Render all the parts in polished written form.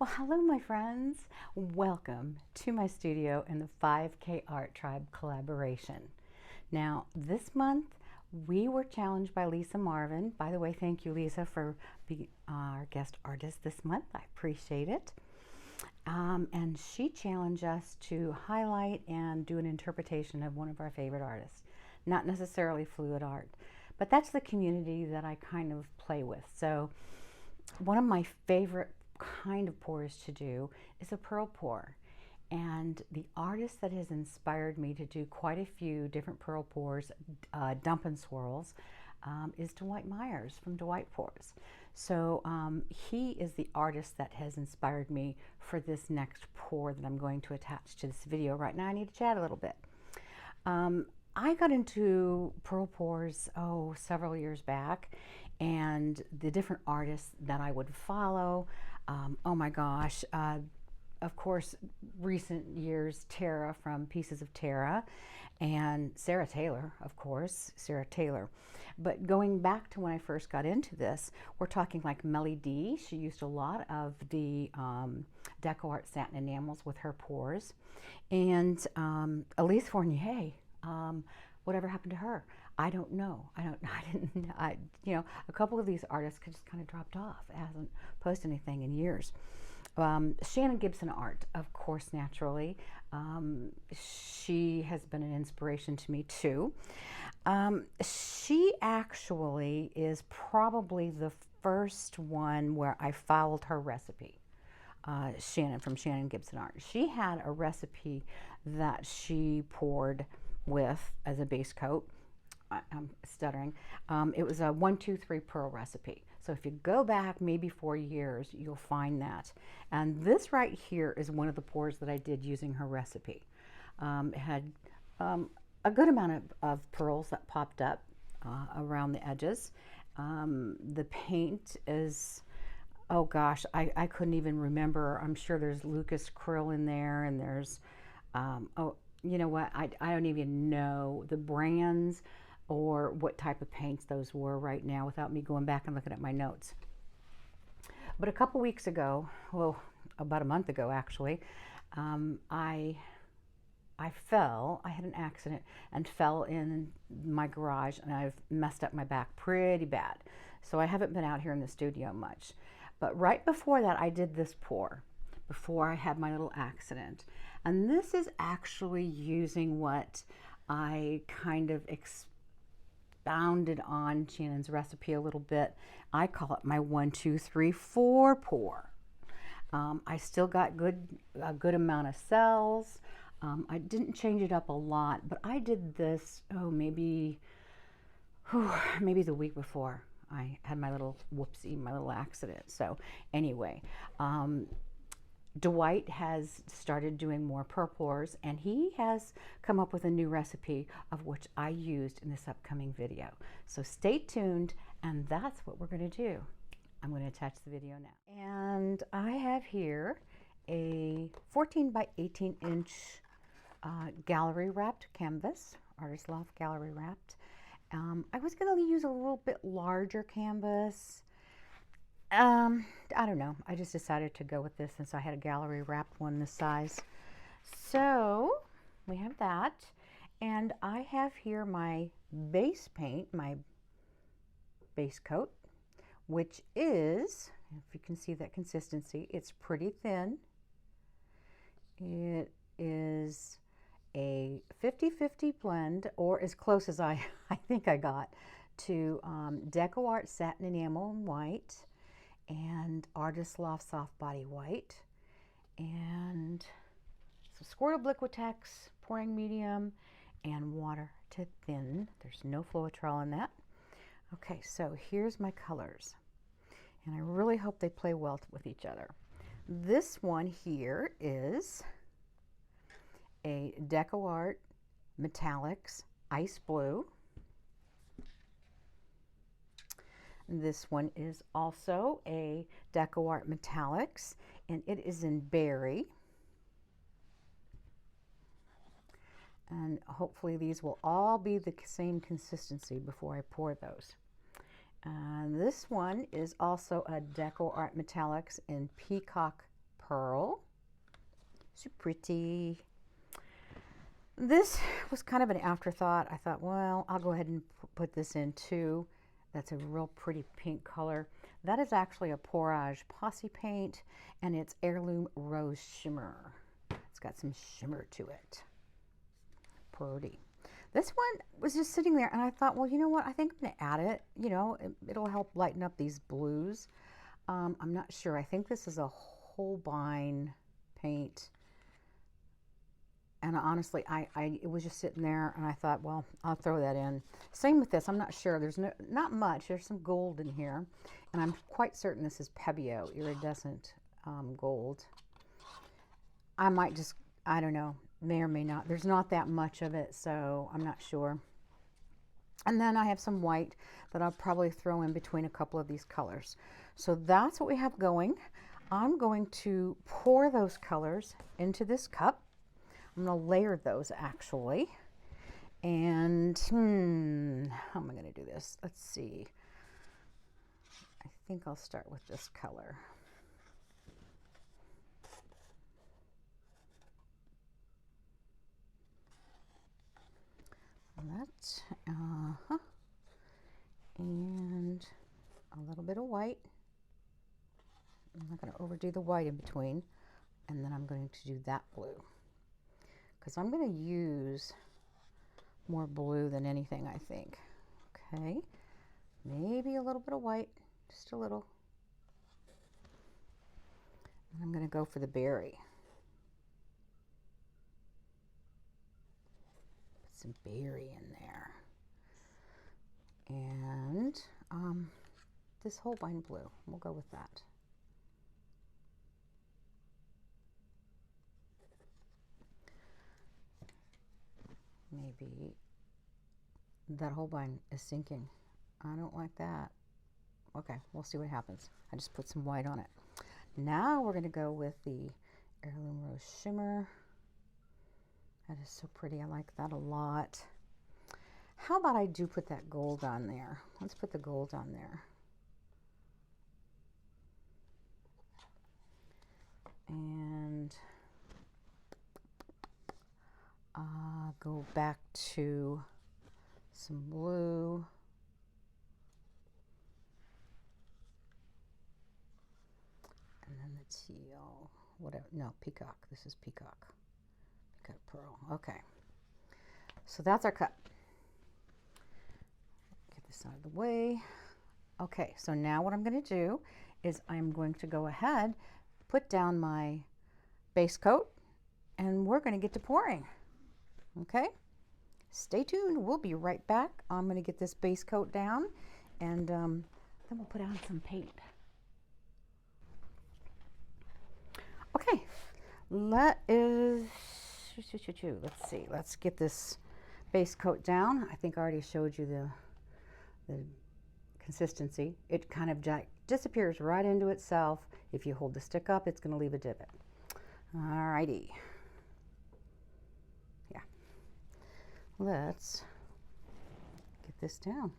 Well, hello, my friends. Welcome to my studio in the 5K Art Tribe collaboration. Now, this month we were challenged by Lisa Marvin. By the way, thank you, Lisa, for being our guest artist this month. I appreciate it. And she challenged us to highlight and do an interpretation of one of our favorite artists. Not necessarily fluid art, but that's the community that I kind of play with. So one of my favorite kind of pours to do is a pearl pour, and the artist that has inspired me to do quite a few different pearl pours, dump and swirls, is Dwight Meyers from Dwight Pours. So he is the artist that has inspired me for this next pour that I'm going to attach to this video. Right now I need to chat a little bit. I got into pearl pours several years back, and the different artists that I would follow, oh my gosh, of course, recent years, Tara from Pieces of Tara, and Sarah Taylor, of course, Sarah Taylor. But going back to when I first got into this, we're talking like Melly D. She used a lot of the DecoArt Satin Enamels with her pours. And Elise Fournier, whatever happened to her? I don't know. A couple of these artists just kind of dropped off. It hasn't posted anything in years. Shannon Gibson art, of course, naturally. She has been an inspiration to me too. She actually is probably the first one where I followed her recipe. Shannon from Shannon Gibson art. She had a recipe that she poured with as a base coat. I'm stuttering. It was a 1, 2, 3 pearl recipe. So if you go back maybe 4 years, you'll find that. And this right here is one of the pours that I did using her recipe. It had a good amount of pearls that popped up around the edges. The paint is, oh gosh, I couldn't even remember. I'm sure there's Lucas Krill in there, and there's, you know what, I don't even know the brands or what type of paints those were right now without me going back and looking at my notes. But a couple weeks ago, well, about a month ago actually, I fell. I had an accident and fell in my garage, and I've messed up my back pretty bad. So I haven't been out here in the studio much. But right before that, I did this pour before I had my little accident. And this is actually using what I kind of expounded on Shannon's recipe a little bit. I call it my 1, 2, 3, 4 pour. I still got a good amount of cells. I didn't change it up a lot, but I did this, maybe the week before I had my little my little accident. So anyway, Dwight has started doing more pearl pours, and he has come up with a new recipe of which I used in this upcoming video. So stay tuned, and that's what we're going to do. I'm going to attach the video now. And I have here a 14 by 18 inch gallery wrapped canvas, Artist Loft gallery wrapped. I was going to use a little bit larger canvas. I don't know. I just decided to go with this since I had a gallery wrapped one this size. So we have that. And I have here my base paint, my base coat, which is, if you can see that consistency, it's pretty thin. It is a 50-50 blend, or as close as I think I got, to DecoArt Satin Enamel in white, and Artist Loft Soft Body white, and some squirt of Liquitex pouring medium, and water to thin. There's no Floetrol in that. Okay, so here's my colors, and I really hope they play well with each other. This one here is a DecoArt Metallics Ice Blue. This one is also a DecoArt Metallics, and it is in berry. And hopefully these will all be the same consistency before I pour those. And this one is also a DecoArt Metallics in Peacock pearl. So pretty. This was kind of an afterthought. I thought, well, I'll go ahead and put this in too. That's a real pretty pink color. That is actually a Pourage Posse paint, and it's Heirloom Rose Shimmer. It's got some shimmer to it. Pretty. This one was just sitting there, and I thought, well, you know what? I think I'm going to add it. You know, it'll help lighten up these blues. I'm not sure. I think this is a Holbein paint. And honestly, it was just sitting there, and I thought, well, I'll throw that in. Same with this. I'm not sure. There's not much. There's some gold in here, and I'm quite certain this is Pebeo iridescent gold. I might just, I don't know, may or may not. There's not that much of it, so I'm not sure. And then I have some white that I'll probably throw in between a couple of these colors. So that's what we have going. I'm going to pour those colors into this cup. I'm going to layer those actually. And how am I going to do this? Let's see. I think I'll start with this color. That, and a little bit of white. I'm not going to overdo the white in between. And then I'm going to do that blue, because I'm going to use more blue than anything, I think. Okay, maybe a little bit of white, just a little. And I'm going to go for the berry. Put some berry in there. And this Holbein blue, we'll go with that. Maybe that Holbein is sinking. I don't like that. Okay, we'll see what happens. I just put some white on it. Now we're going to go with the Heirloom Rose Shimmer. That is so pretty. I like that a lot. How about I do put that gold on there? Let's put the gold on there. And go back to some blue. And then the teal, whatever, no, peacock, this is peacock. Peacock pearl, okay. So that's our cup. Get this out of the way. Okay, so now what I'm going to do is I'm going to go ahead, put down my base coat, and we're going to get to pouring. Okay, stay tuned. We'll be right back. I'm going to get this base coat down, and then we'll put on some paint. Okay, let's see. Let's get this base coat down. I think I already showed you the consistency. It kind of disappears right into itself. If you hold the stick up, it's going to leave a divot. Alrighty. Yeah. Let's get this down.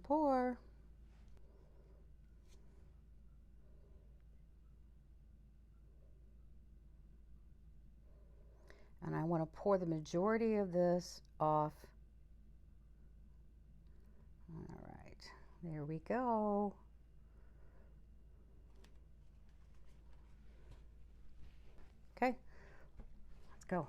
pour. And I want to pour the majority of this off. All right, there we go. Okay, let's go.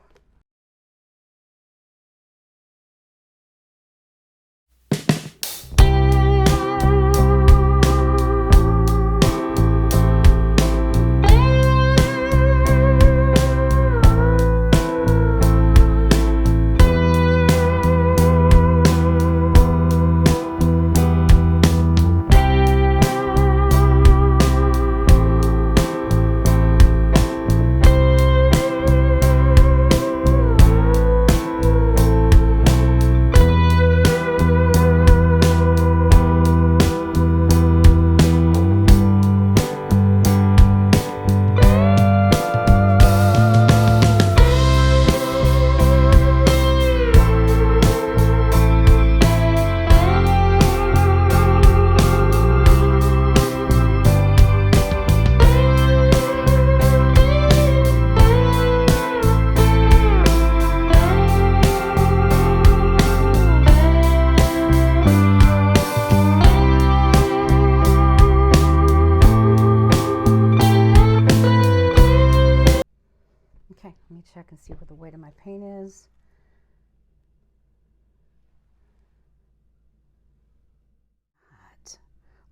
Okay, let me check and see what the weight of my paint is.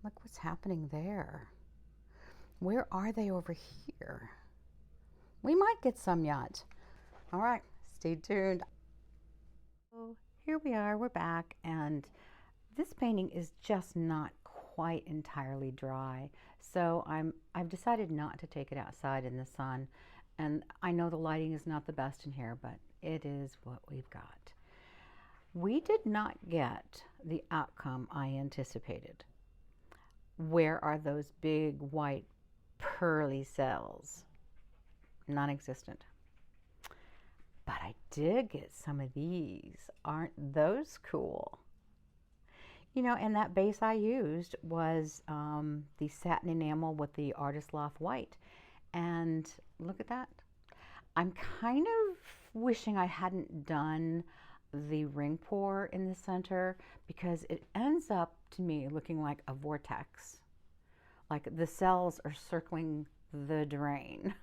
Look what's happening there. Where are they over here? We might get some yet. All right, stay tuned. So here we are, we're back, and this painting is just not quite entirely dry. So I've decided not to take it outside in the sun. And I know the lighting is not the best in here, but it is what we've got. We did not get the outcome I anticipated. Where are those big white pearly cells? Non-existent. But I did get some of these. Aren't those cool? You know, and that base I used was the satin enamel with the Artist Loft white. And look at that. I'm kind of wishing I hadn't done the ring pour in the center, because it ends up to me looking like a vortex. Like the cells are circling the drain.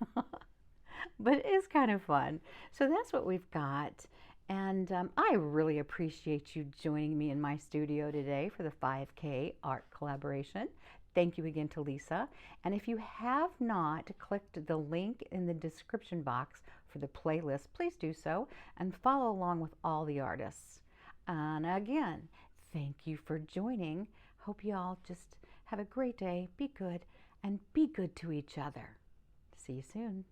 But it is kind of fun. So that's what we've got. And I really appreciate you joining me in my studio today for the 5K art collaboration. Thank you again to Lisa. And if you have not clicked the link in the description box for the playlist, please do so and follow along with all the artists. And again, thank you for joining. Hope you all just have a great day. Be good and be good to each other. See you soon.